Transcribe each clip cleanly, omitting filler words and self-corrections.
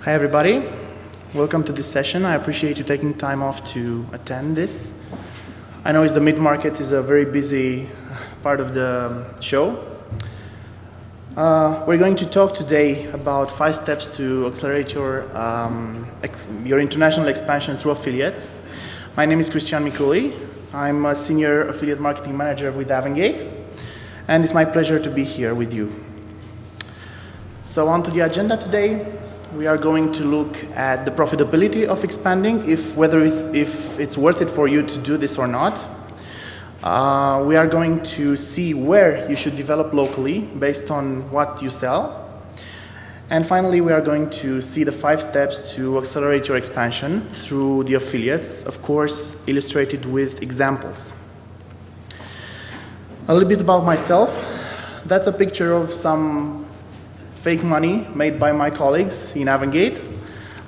Hi everybody, welcome to this session. I appreciate you taking time off to attend this. I know the mid-market is a very busy part of the show. We're going to talk today about 5 steps to accelerate your international expansion through affiliates. My name is Christian Mikuli. I'm a Senior Affiliate Marketing Manager with Avias, and it's my pleasure to be here with you. So on to the agenda today. We are going to look at the profitability of expanding, if it's worth it for you to do this or not. We are going to see where you should develop locally based on what you sell. And finally, we are going to see the 5 steps to accelerate your expansion through the affiliates, of course, illustrated with examples. A little bit about myself. That's a picture of some fake money made by my colleagues in Avangate.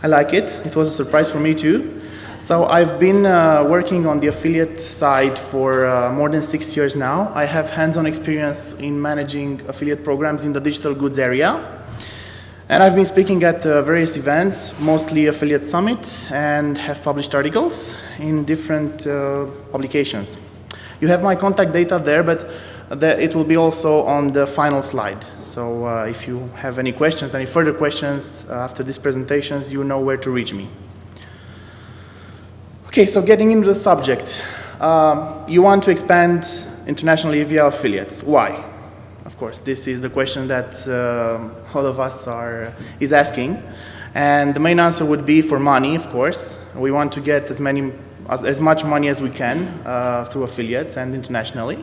I like it. It was a surprise for me too. So I've been working on the affiliate side for more than 6 years now. I have hands-on experience in managing affiliate programs in the digital goods area. And I've been speaking at various events, mostly Affiliate Summit, and have published articles in different publications. You have my contact data there, but it will be also on the final slide. So if you have any questions, any further questions after these presentations, you know where to reach me. Okay, so getting into the subject. You want to expand internationally via affiliates. Why? Of course, this is the question that all of us is asking. And the main answer would be for money, of course. We want to get as much money as we can through affiliates and internationally.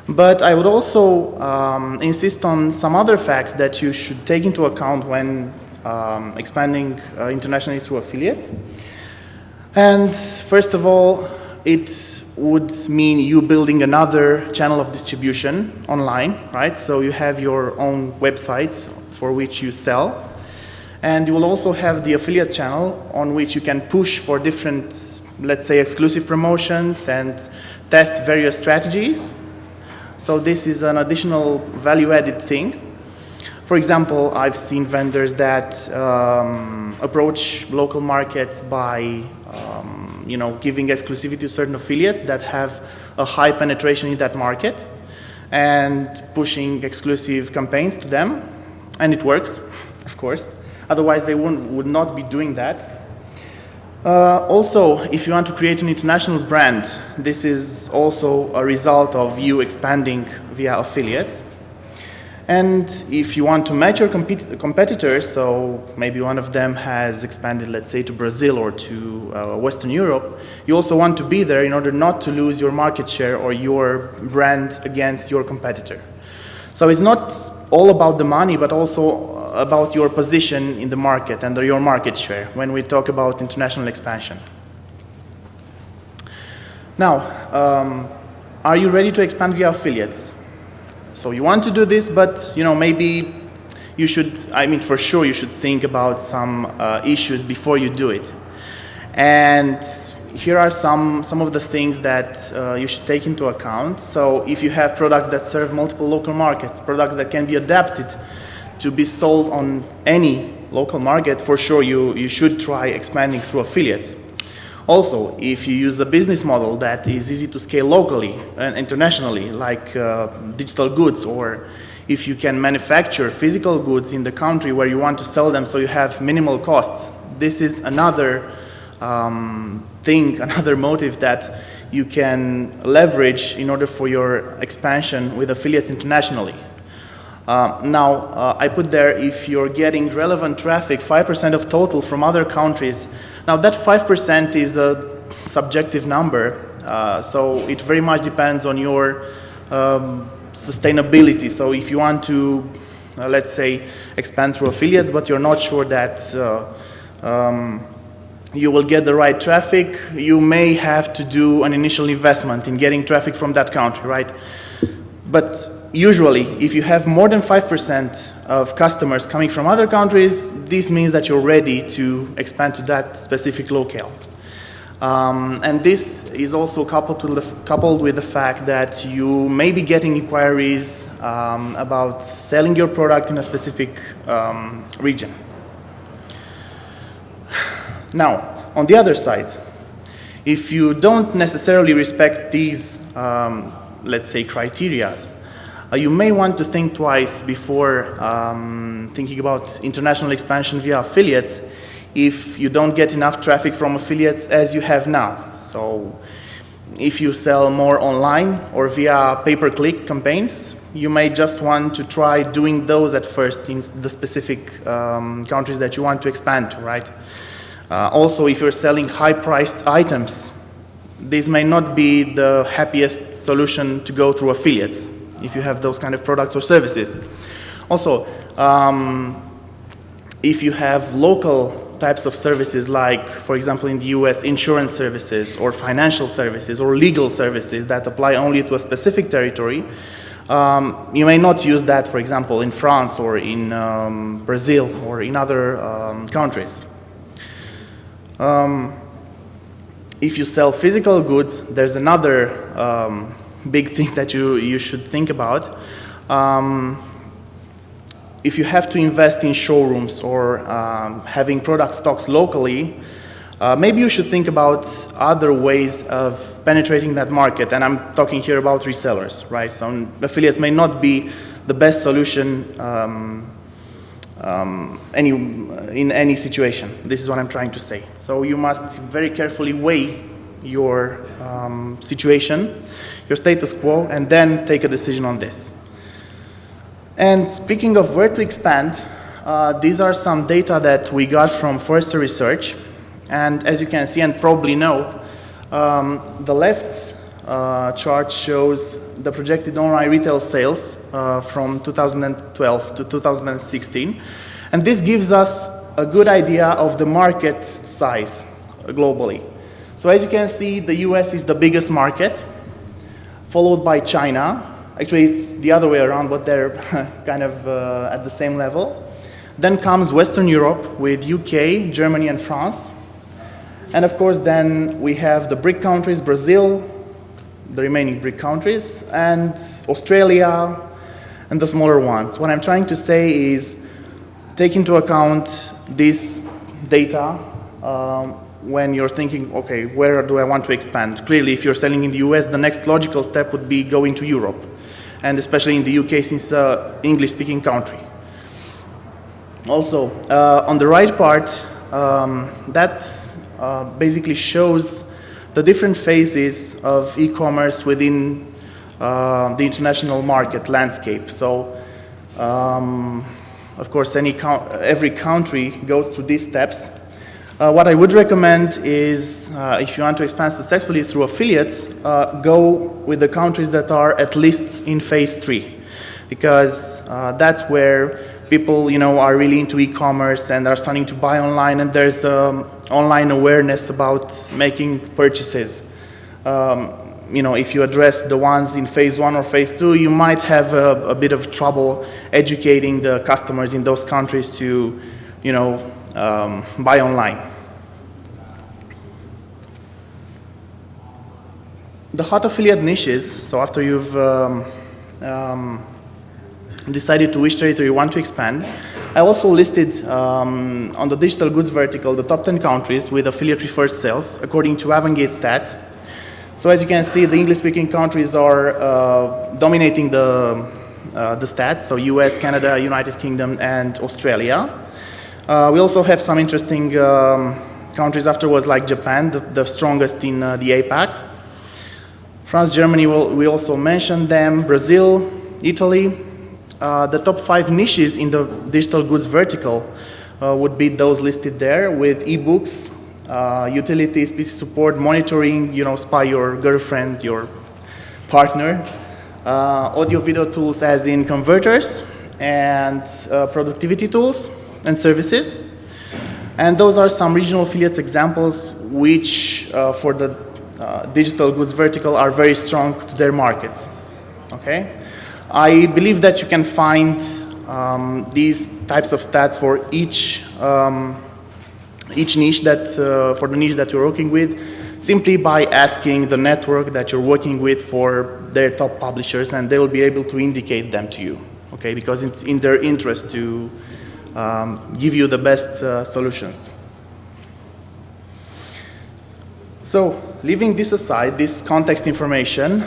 But I would also insist on some other facts that you should take into account when expanding internationally through affiliates. And first of all, it would mean you building another channel of distribution online, right? So you have your own websites for which you sell. And you will also have the affiliate channel on which you can push for different, let's say, exclusive promotions and test various strategies. So this is an additional value-added thing. For example, I've seen vendors that approach local markets by giving exclusivity to certain affiliates that have a high penetration in that market and pushing exclusive campaigns to them. And it works, of course. Otherwise, they would not be doing that. Also, if you want to create an international brand, this is also a result of you expanding via affiliates. And if you want to match your competitors, so maybe one of them has expanded, let's say, to Brazil or to Western Europe, you also want to be there in order not to lose your market share or your brand against your competitor. So it's not all about the money, but also about your position in the market and your market share when we talk about international expansion. Now, are you ready to expand via affiliates? So you want to do this, but maybe you should, for sure you should think about some issues before you do it. And here are some of the things that you should take into account. So if you have products that serve multiple local markets, products that can be adapted to be sold on any local market, for sure you should try expanding through affiliates. Also, if you use a business model that is easy to scale locally and internationally, like digital goods, or if you can manufacture physical goods in the country where you want to sell them so you have minimal costs, this is another another motive that you can leverage in order for your expansion with affiliates internationally. Now, I put there, if you're getting relevant traffic, 5% of total from other countries. Now, that 5% is a subjective number, so it very much depends on your sustainability. So if you want to, let's say, expand through affiliates, but you're not sure that you will get the right traffic, you may have to do an initial investment in getting traffic from that country, right? But usually, if you have more than 5% of customers coming from other countries, this means that you're ready to expand to that specific locale. And this is also coupled with the fact that you may be getting inquiries about selling your product in a specific region. Now, on the other side, if you don't necessarily respect these, let's say, criteria, you may want to think twice before thinking about international expansion via affiliates if you don't get enough traffic from affiliates as you have now. So if you sell more online or via pay-per-click campaigns, you may just want to try doing those at first in the specific countries that you want to expand to, right? Also, if you're selling high-priced items, this may not be the happiest solution to go through affiliates if you have those kind of products or services. Also, if you have local types of services like, for example, in the US, insurance services or financial services or legal services that apply only to a specific territory, you may not use that, for example, in France or in Brazil or in other countries. If you sell physical goods, there's another big thing that you should think about. If you have to invest in showrooms or having product stocks locally, maybe you should think about other ways of penetrating that market. And I'm talking here about resellers, right? So affiliates may not be the best solution in any situation. This is what I'm trying to say. So you must very carefully weigh your situation, your status quo, and then take a decision on this. And speaking of where to expand, these are some data that we got from Forrester Research. And as you can see and probably know, the left chart shows the projected online retail sales from 2012 to 2016. And this gives us a good idea of the market size globally. So as you can see, the US is the biggest market, followed by China. Actually, it's the other way around, but they're kind of at the same level. Then comes Western Europe with UK, Germany, and France. And of course, then we have the BRIC countries, Brazil, the remaining BRIC countries, and Australia, and the smaller ones. What I'm trying to say is take into account this data when you're thinking, okay, where do I want to expand? Clearly, if you're selling in the US, the next logical step would be going to Europe, and especially in the UK since English-speaking country. Also, on the right part, that basically shows the different phases of e-commerce within the international market landscape. So, of course, every country goes through these steps. What I would recommend is, if you want to expand successfully through affiliates, go with the countries that are at least in phase 3, because that's where people, are really into e-commerce and are starting to buy online, and there's online awareness about making purchases. If you address the ones in phase 1 or phase 2, you might have a bit of trouble educating the customers in those countries to, buy online. The hot affiliate niches, so after you've decided to which territory you want to expand, I also listed on the digital goods vertical the top 10 countries with affiliate referred sales according to Avangate stats. So as you can see, the English-speaking countries are dominating the stats, so US, Canada, United Kingdom, and Australia. We also have some interesting countries afterwards, like Japan, the strongest in the APAC. France, Germany, we also mentioned them, Brazil, Italy. The top 5 niches in the digital goods vertical would be those listed there, with ebooks, utilities, PC support, monitoring, spy your girlfriend, your partner, audio-video tools as in converters, and productivity tools and services. And those are some regional affiliates examples which, for the digital goods vertical, are very strong to their markets. Okay? I believe that you can find these types of stats for each niche for the niche that you're working with, simply by asking the network that you're working with for their top publishers, and they will be able to indicate them to you. Okay, because it's in their interest to give you the best solutions. So, leaving this aside, this context information,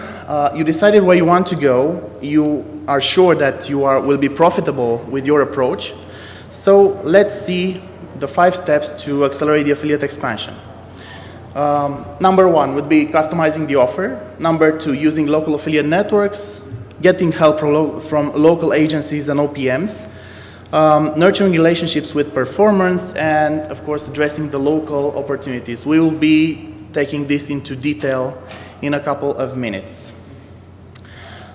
you decided where you want to go. You are sure that you will be profitable with your approach. So, let's see the 5 steps to accelerate the affiliate expansion. Number 1 would be customizing the offer. Number 2, using local affiliate networks, getting help from local agencies and OPMs, nurturing relationships with performers, and of course addressing the local opportunities. We will be taking this into detail in a couple of minutes.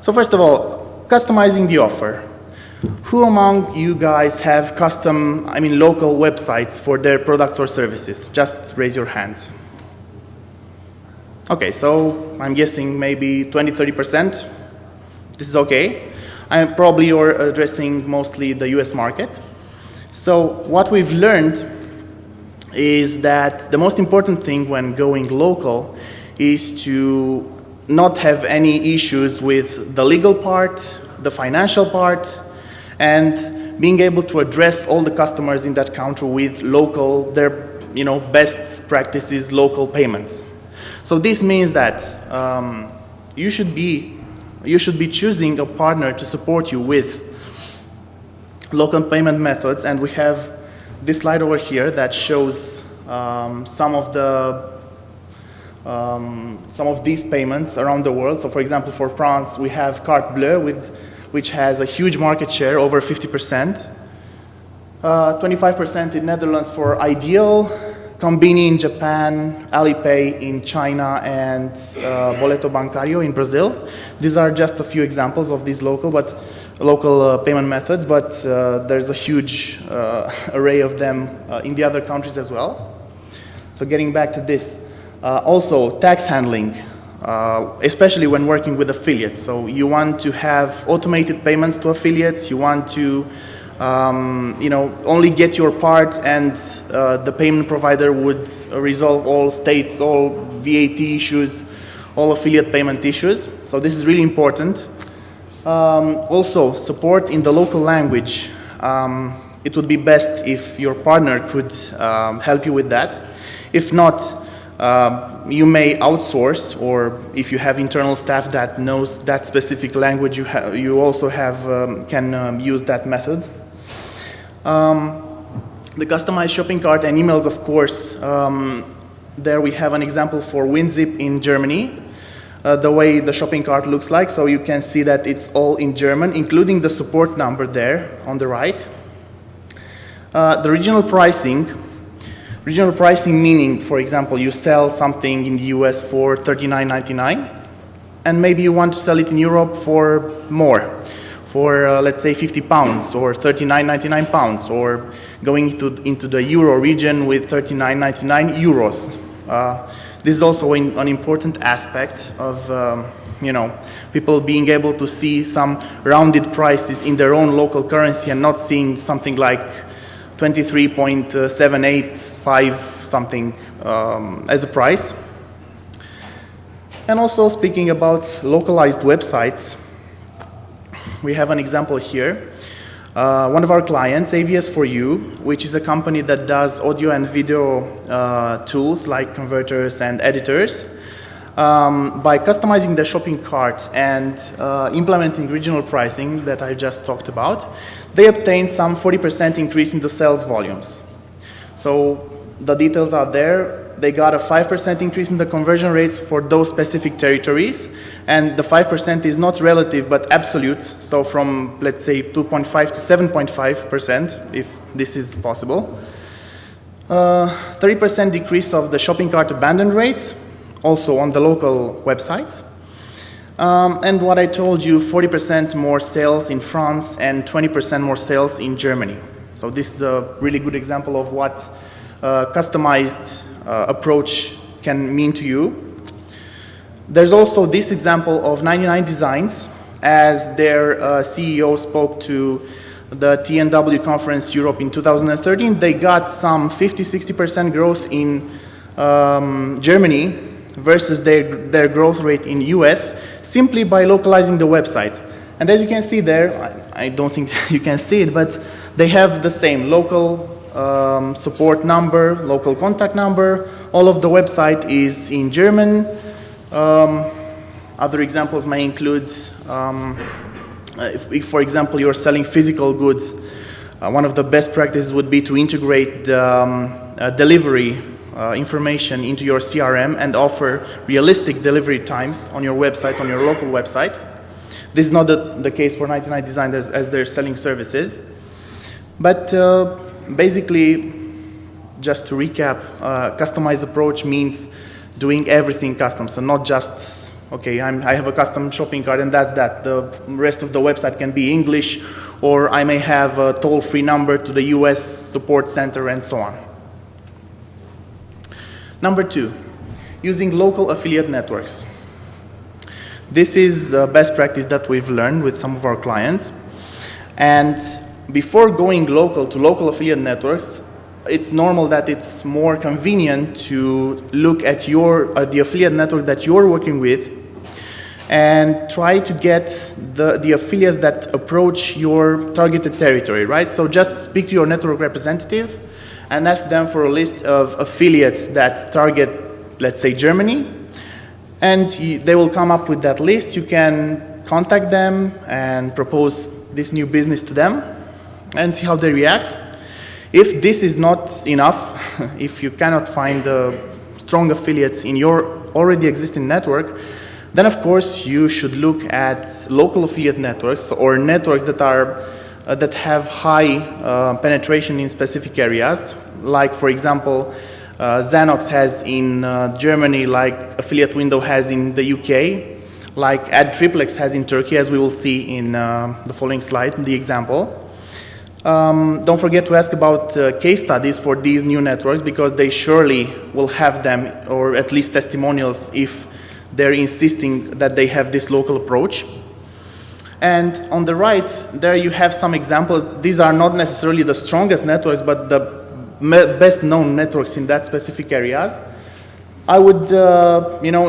So first of all, customizing the offer. Who among you guys have local websites for their products or services? Just raise your hands. Okay, so I'm guessing maybe 20-30%. This is okay. Probably you're addressing mostly the US market. So what we've learned is that the most important thing when going local is to not have any issues with the legal part, the financial part, and being able to address all the customers in that country with their best practices, local payments. So this means that you should be choosing a partner to support you with local payment methods, and we have this slide over here that shows some of these payments around the world. So, for example, for France, we have Carte Bleue, which has a huge market share, over 50%. 25% in Netherlands for Ideal, Combini in Japan, Alipay in China, and Boleto Bancario in Brazil. These are just a few examples of these local payment methods, but there's a huge array of them in the other countries as well. So getting back to this, also tax handling, especially when working with affiliates. So you want to have automated payments to affiliates. You want to only get your part, and the payment provider would resolve all states, all VAT issues, all affiliate payment issues. So this is really important. Also, support in the local language. It would be best if your partner could help you with that. If not, you may outsource, or if you have internal staff that knows that specific language, you also can use that method. The customized shopping cart and emails, of course. There we have an example for WinZip in Germany. The way the shopping cart looks like, so you can see that it's all in German, including the support number there on the right. The regional pricing meaning, for example, you sell something in the US for $39.99, and maybe you want to sell it in Europe for more, for let's say £50 or £39.99, or going into the Euro region with €39.99 euros. This is also an important aspect of people being able to see some rounded prices in their own local currency and not seeing something like 23.785 something as a price. And also, speaking about localized websites, we have an example here. One of our clients, Avias for You, which is a company that does audio and video tools like converters and editors. By customizing the shopping cart and implementing regional pricing that I just talked about, they obtained some 40% increase in the sales volumes. So the details are there. They got a 5% increase in the conversion rates for those specific territories, and the 5% is not relative but absolute, so from, let's say, 2.5 to 7.5%, if this is possible. 30% decrease of the shopping cart abandon rates, also on the local websites. And what I told you, 40% more sales in France and 20% more sales in Germany. So this is a really good example of what customized approach can mean to you. There's also this example of 99 Designs, as their CEO spoke to the TNW Conference Europe in 2013. They got some 50-60% growth in Germany versus their growth rate in US, simply by localizing the website. And as you can see there, I don't think you can see it, but they have the same local support number, local contact number, all of the website is in German. Other examples may include, if, for example, you're selling physical goods, one of the best practices would be to integrate delivery information into your CRM and offer realistic delivery times on your website, on your local website. This is not the case for 99 Design as they're selling services. But basically, just to recap, customized approach means doing everything custom. So not just, okay, I have a custom shopping cart and that's that. The rest of the website can be English, or I may have a toll-free number to the US support center and so on. Number 2, using local affiliate networks. This is a best practice that we've learned with some of our clients. And before going local to local affiliate networks, it's normal that it's more convenient to look at the affiliate network that you're working with and try to get the affiliates that approach your targeted territory, right? So just speak to your network representative and ask them for a list of affiliates that target, let's say, Germany, and they will come up with that list. You can contact them and propose this new business to them and see how they react. If this is not enough, if you cannot find strong affiliates in your already existing network, then of course you should look at local affiliate networks or networks that are that have high penetration in specific areas, like for example Xanox has in Germany, like Affiliate Window has in the UK, like AdTriplex has in Turkey, as we will see in the following slide, the example. Don't forget to ask about case studies for these new networks, because they surely will have them, or at least testimonials if they're insisting that they have this local approach. And on the right, there you have some examples. These are not necessarily the strongest networks, but the best known networks in that specific areas. I would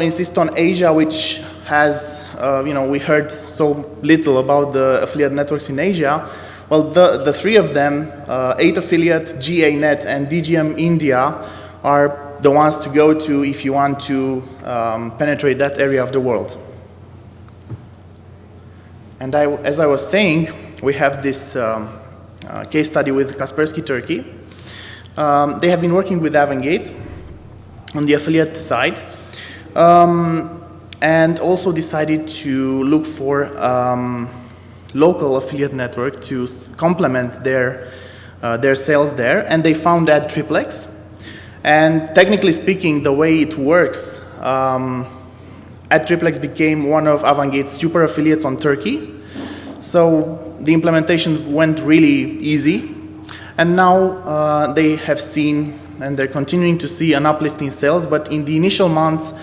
insist on Asia, which has, we heard so little about the affiliate networks in Asia. Well, the three of them, 8 Affiliate, GANet, and DGM India, are the ones to go to if you want to penetrate that area of the world. And as I was saying, we have this case study with Kaspersky Turkey. They have been working with Avangate on the affiliate side, and also decided to look for local affiliate network to complement their sales there, and they found AdTriplex. And technically speaking, the way it works, AdTriplex became one of Avangate's super affiliates on Turkey. So the implementation went really easy, and now they have seen, and they're continuing to see, an uplift in sales. But in the initial months,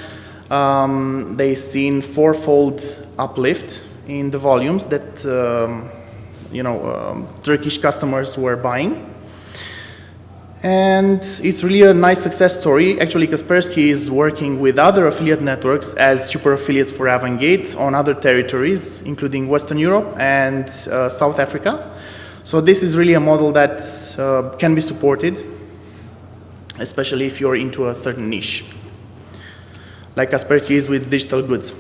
they've seen 4-fold uplift in the volumes that Turkish customers were buying. And it's really a nice success story. Actually, Kaspersky is working with other affiliate networks as super affiliates for Avangate on other territories, including Western Europe and South Africa. So this is really a model that can be supported, especially if you're into a certain niche, like Kaspersky is with digital goods.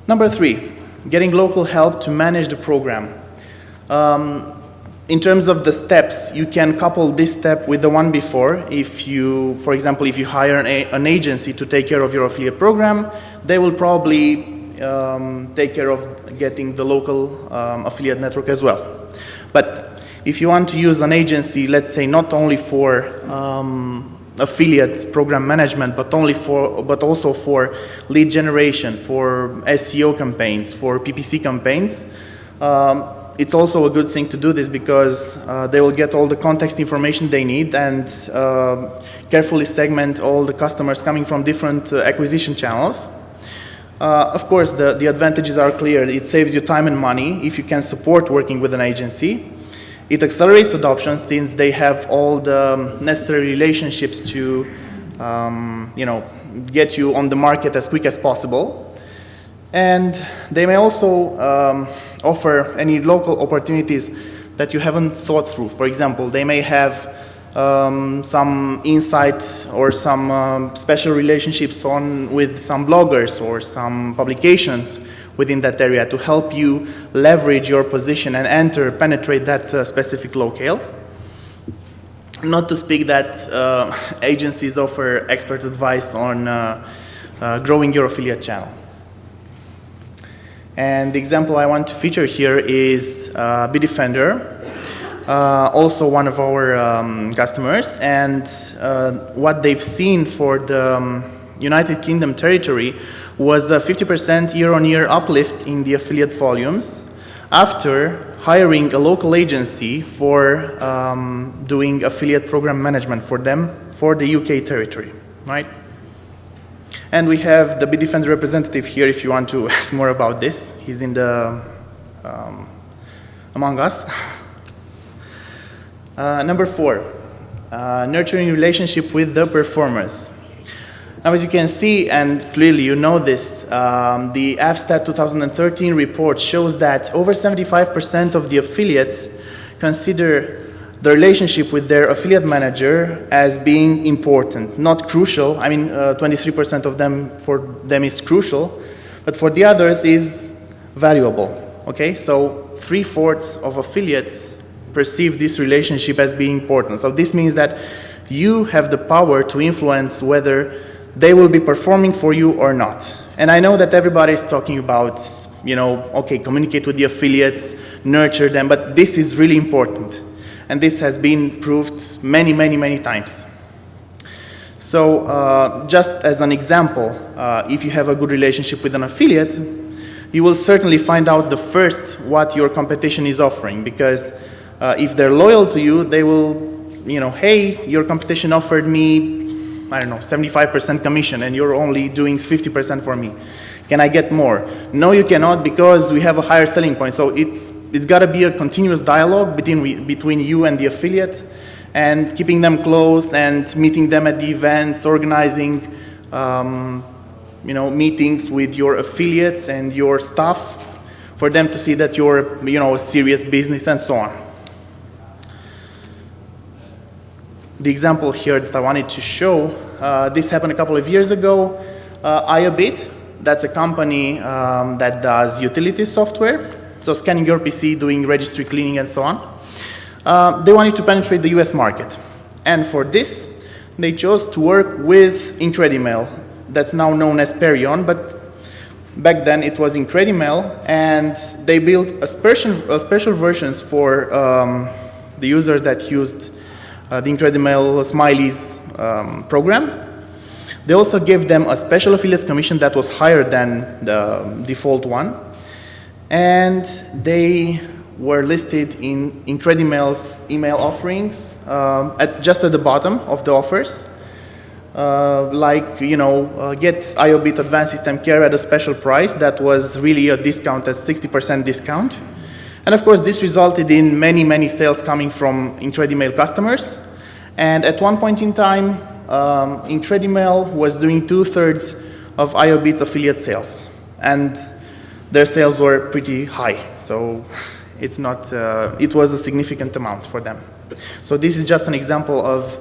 Number 3, getting local help to manage the program. In terms of the steps, you can couple this step with the one before. If you, for example, if you hire an agency to take care of your affiliate program, they will probably take care of getting the local affiliate network as well. But if you want to use an agency, let's say not only for affiliate program management, but also for lead generation, for SEO campaigns, for PPC campaigns, it's also a good thing to do this, because they will get all the context information they need and carefully segment all the customers coming from different acquisition channels. Of course, the advantages are clear. It saves you time and money if you can support working with an agency. It accelerates adoption since they have all the necessary relationships to get you on the market as quick as possible. And they may also offer any local opportunities that you haven't thought through. For example, they may have some insight or some special relationships with some bloggers or some publications within that area to help you leverage your position and penetrate that specific locale. Not to speak that agencies offer expert advice on growing your affiliate channel. And the example I want to feature here is Bitdefender, also one of our customers, and what they've seen for the United Kingdom territory was a 50% year-on-year uplift in the affiliate volumes after hiring a local agency for doing affiliate program management for them for the UK territory, right? And we have the Bitdefender representative here if you want to ask more about this. He's in the among us. Number 4, nurturing relationship with the performers. Now, as you can see, and clearly you know this, the AFSTAT 2013 report shows that over 75% of the affiliates consider the relationship with their affiliate manager as being important, not crucial. I mean, 23% of them, for them is crucial, but for the others is valuable, okay? So 3/4 of affiliates perceive this relationship as being important. So this means that you have the power to influence whether they will be performing for you or not. And I know that everybody is talking about, okay, communicate with the affiliates, nurture them, but this is really important. And this has been proved many, many, many times. So just as an example, if you have a good relationship with an affiliate, you will certainly find out the first what your competition is offering, because if they're loyal to you, they will, hey, your competition offered me, I don't know, 75% commission and you're only doing 50% for me. Can I get more? No, you cannot, because we have a higher selling point. So it's got to be a continuous dialogue between you and the affiliate, and keeping them close and meeting them at the events, organizing meetings with your affiliates and your staff for them to see that you're a serious business and so on. The example here that I wanted to show, this happened a couple of years ago. Iobit, that's a company that does utility software, so scanning your PC, doing registry cleaning and so on. They wanted to penetrate the US market. And for this, they chose to work with Incredimail, that's now known as Perion, but back then it was Incredimail, and they built a special versions for the users that used the Incredimail Smileys program. They also gave them a special affiliates commission that was higher than the default one. And they were listed in Incredimail's email offerings just at the bottom of the offers. Get Iobit Advanced System Care at a special price that was really a discount, at 60% discount. And of course, this resulted in many, many sales coming from Incredimail customers. And at one point in time, Incredimail was doing 2/3 of Iobit's affiliate sales. And their sales were pretty high. So it's not, it was a significant amount for them. So this is just an example of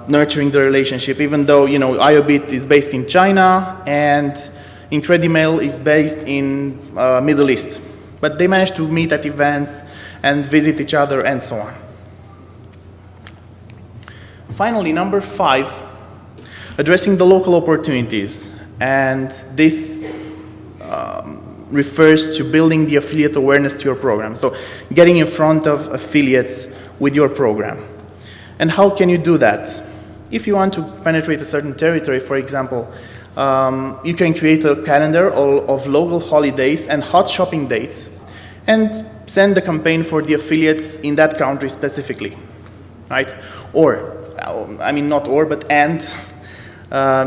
nurturing the relationship, even though, Iobit is based in China and Incredimail is based in Middle East. But they managed to meet at events and visit each other and so on. Finally, number 5, addressing the local opportunities. And this refers to building the affiliate awareness to your program. So getting in front of affiliates with your program. And how can you do that? If you want to penetrate a certain territory, for example, you can create a calendar of local holidays and hot shopping dates and send the campaign for the affiliates in that country specifically, right?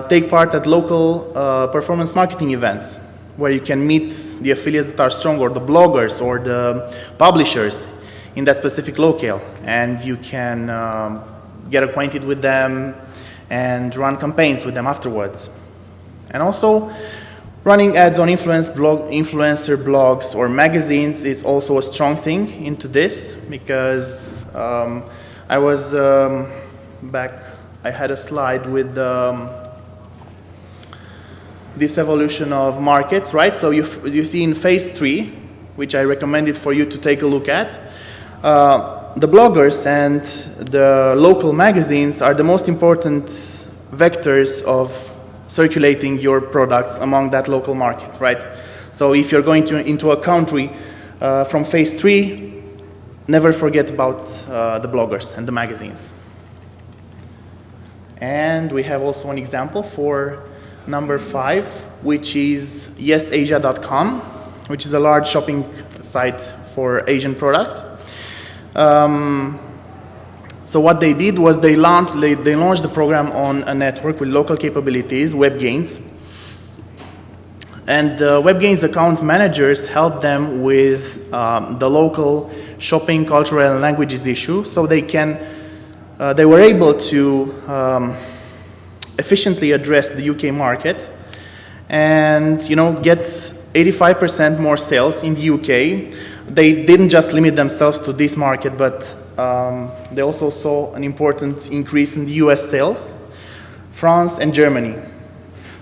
Take part at local performance marketing events where you can meet the affiliates that are strong, or the bloggers or the publishers in that specific locale, and you can get acquainted with them and run campaigns with them afterwards. And also, running ads on influencer blogs or magazines is also a strong thing into this, because I was I had a slide with this evolution of markets, right? So you see in phase 3, which I recommended for you to take a look at, the bloggers and the local magazines are the most important vectors of circulating your products among that local market, right? So if you're going into a country from phase 3, never forget about the bloggers and the magazines. And we have also an example for number 5, which is yesasia.com, which is a large shopping site for Asian products. So what they did was they launched the program on a network with local capabilities, WebGains. And WebGains account managers help them with the local shopping, cultural, and languages issue, so they were able to efficiently address the UK market and get 85% more sales in the UK. They didn't just limit themselves to this market, but they also saw an important increase in the US sales, France and Germany.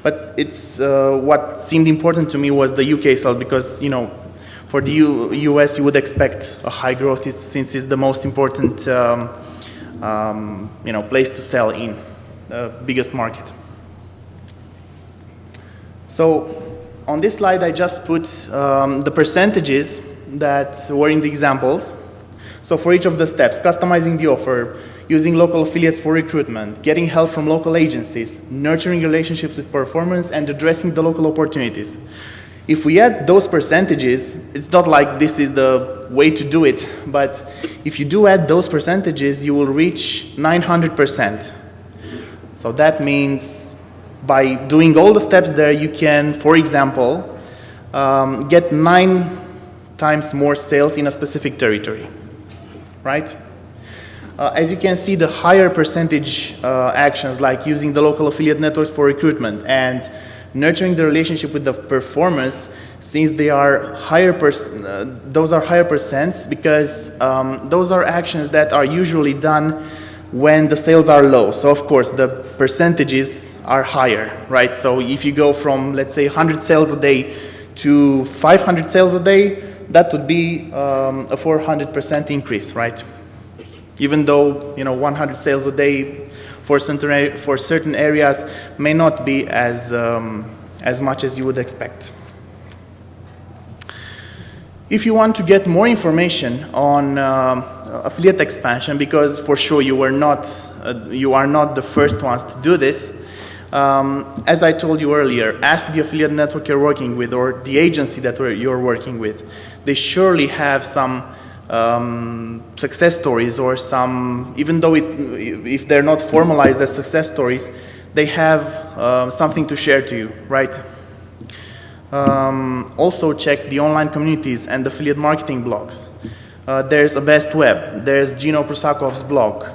But it's what seemed important to me was the UK sales, because for the US you would expect a high growth since it's the most important place to sell in, the biggest market. So on this slide I just put the percentages that were in the examples. So for each of the steps, customizing the offer, using local affiliates for recruitment, getting help from local agencies, nurturing relationships with performers, and addressing the local opportunities. If we add those percentages, it's not like this is the way to do it, but if you do add those percentages, you will reach 900%. So that means by doing all the steps there, you can, for example, get 9 times more sales in a specific territory, right? As you can see, the higher percentage actions like using the local affiliate networks for recruitment and nurturing the relationship with the performers, since they are those are higher percents, because those are actions that are usually done when the sales are low. So of course the percentages are higher, right? So if you go from, let's say, 100 sales a day to 500 sales a day, that would be a 400% increase, right? Even though 100 sales a day for certain areas may not be as much as you would expect. If you want to get more information on affiliate expansion, because for sure you are not the first ones to do this, as I told you earlier, ask the affiliate network you're working with or the agency that you're working with. They surely have some success stories, or some, even though if they're not formalized as success stories, they have something to share to you, right? Also check the online communities and affiliate marketing blogs. There's a Best Web, there's Gino Prusakov's blog,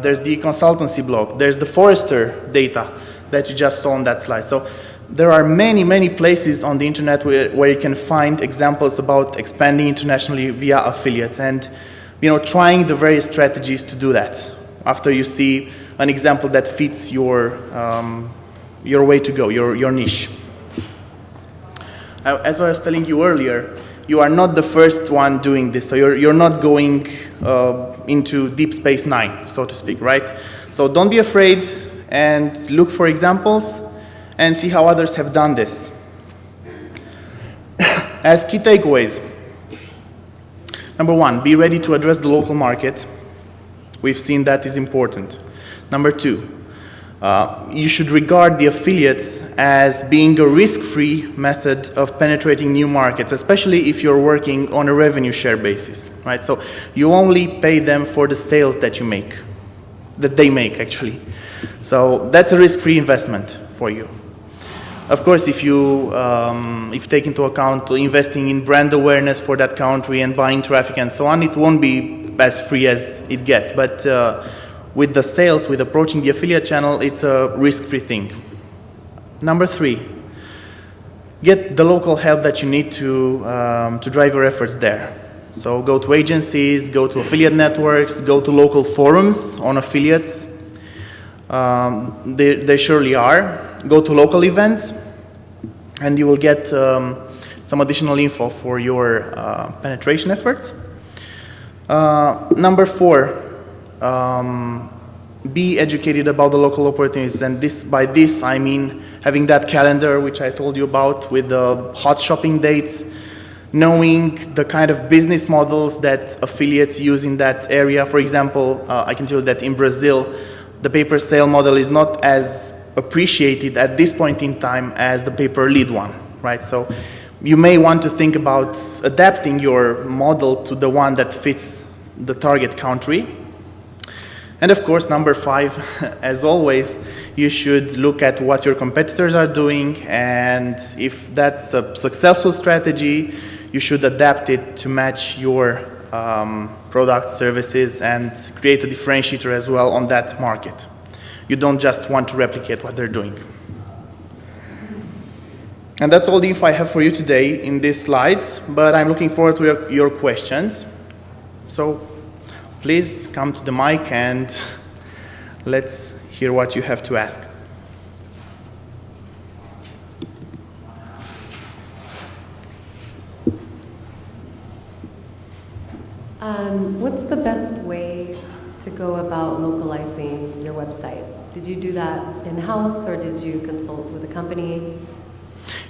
there's the consultancy blog, there's the Forrester data that you just saw on that slide. So there are many, many places on the internet where you can find examples about expanding internationally via affiliates, and trying the various strategies to do that after you see an example that fits your way to go, your niche. As I was telling you earlier, you are not the first one doing this, so you're not going into Deep Space Nine, so to speak, right? So don't be afraid and look for examples and see how others have done this. As key takeaways, number 1, be ready to address the local market. We've seen that is important. Number 2, you should regard the affiliates as being a risk-free method of penetrating new markets, especially if you're working on a revenue share basis, right? So you only pay them for the sales that they make actually. So that's a risk-free investment for you. Of course, if you take into account investing in brand awareness for that country and buying traffic and so on, it won't be as free as it gets. But with the sales, with approaching the affiliate channel, it's a risk-free thing. Number 3, get the local help that you need to drive your efforts there. So go to agencies, go to affiliate networks, go to local forums on affiliates. They surely are. Go to local events, and you will get some additional info for your penetration efforts. Number 4, be educated about the local opportunities, and by this I mean having that calendar which I told you about with the hot shopping dates, knowing the kind of business models that affiliates use in that area. For example, I can tell you that in Brazil, the pay-per-sale model is not as appreciated at this point in time as the pay-per-lead one, right? So you may want to think about adapting your model to the one that fits the target country. And of course, number 5, as always, you should look at what your competitors are doing, and if that's a successful strategy, you should adapt it to match your product, services, and create a differentiator as well on that market. You don't just want to replicate what they're doing. And that's all the info I have for you today in these slides, but I'm looking forward to your questions. So please come to the mic and let's hear what you have to ask. What's the best way to go about localizing your website? Did you do that in-house, or did you consult with a company?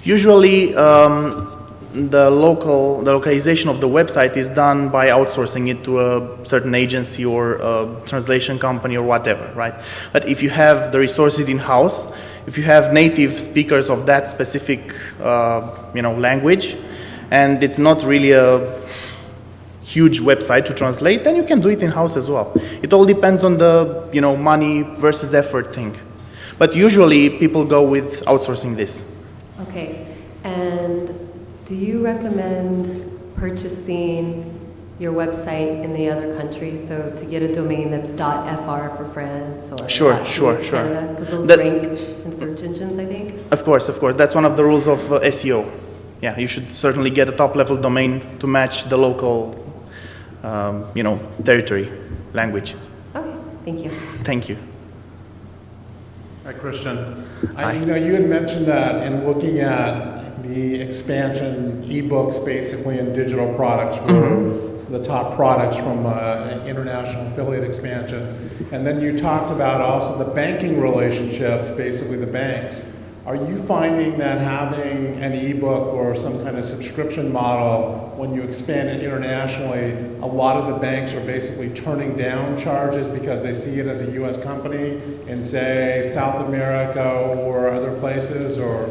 Usually, the localization of the website is done by outsourcing it to a certain agency or a translation company or whatever, right? But if you have the resources in-house, if you have native speakers of that specific, language, and it's not really a huge website to translate, then you can do it in-house as well. It all depends on the, money versus effort thing. But usually people go with outsourcing this. Okay, and do you recommend purchasing your website in the other countries? So to get a domain that's .fr for France or Sure. Canada, because those rank in search engines, I think. Of course. That's one of the rules of SEO. Yeah, you should certainly get a top-level domain to match the local, territory, language. Okay, thank you. Thank you. Hi, Christian. Hi. You had mentioned that in looking at the expansion, ebooks basically and digital products were the top products from international affiliate expansion. And then you talked about also the banking relationships, basically the banks. Are you finding that having an ebook or some kind of subscription model, when you expand it internationally, a lot of the banks are basically turning down charges because they see it as a U.S. company in, say, South America or other places? Or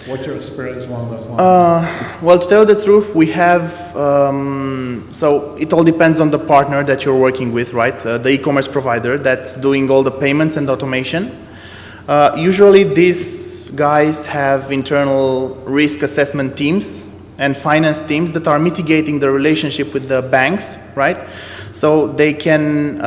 what's your experience along those lines? Well, to tell you the truth, we have, so it all depends on the partner that you're working with, right? The e-commerce provider that's doing all the payments and automation. Usually these guys have internal risk assessment teams and finance teams that are mitigating the relationship with the banks, right? So they can,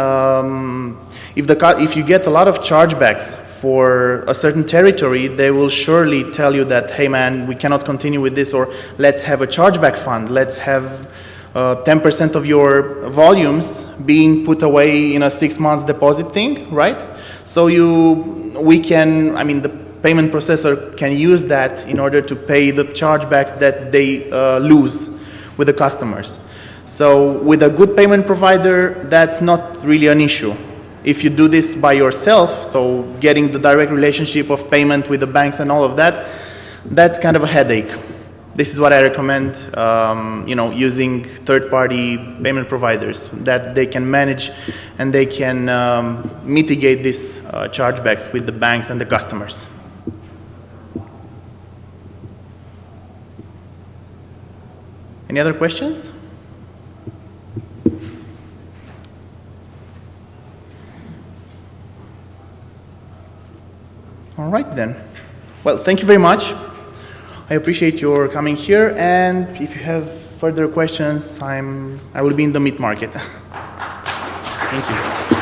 if you get a lot of chargebacks for a certain territory, they will surely tell you that, hey man, we cannot continue with this, or let's have a chargeback fund, let's have 10% of your volumes being put away in a 6 months deposit thing, right? So the payment processor can use that in order to pay the chargebacks that they lose with the customers. So with a good payment provider, that's not really an issue. If you do this by yourself, so getting the direct relationship of payment with the banks and all of that, that's kind of a headache. This is what I recommend, using third-party payment providers that they can manage and they can mitigate these chargebacks with the banks and the customers. Any other questions? All right then. Well, thank you very much. I appreciate your coming here, and if you have further questions, I will be in the meat market. Thank you.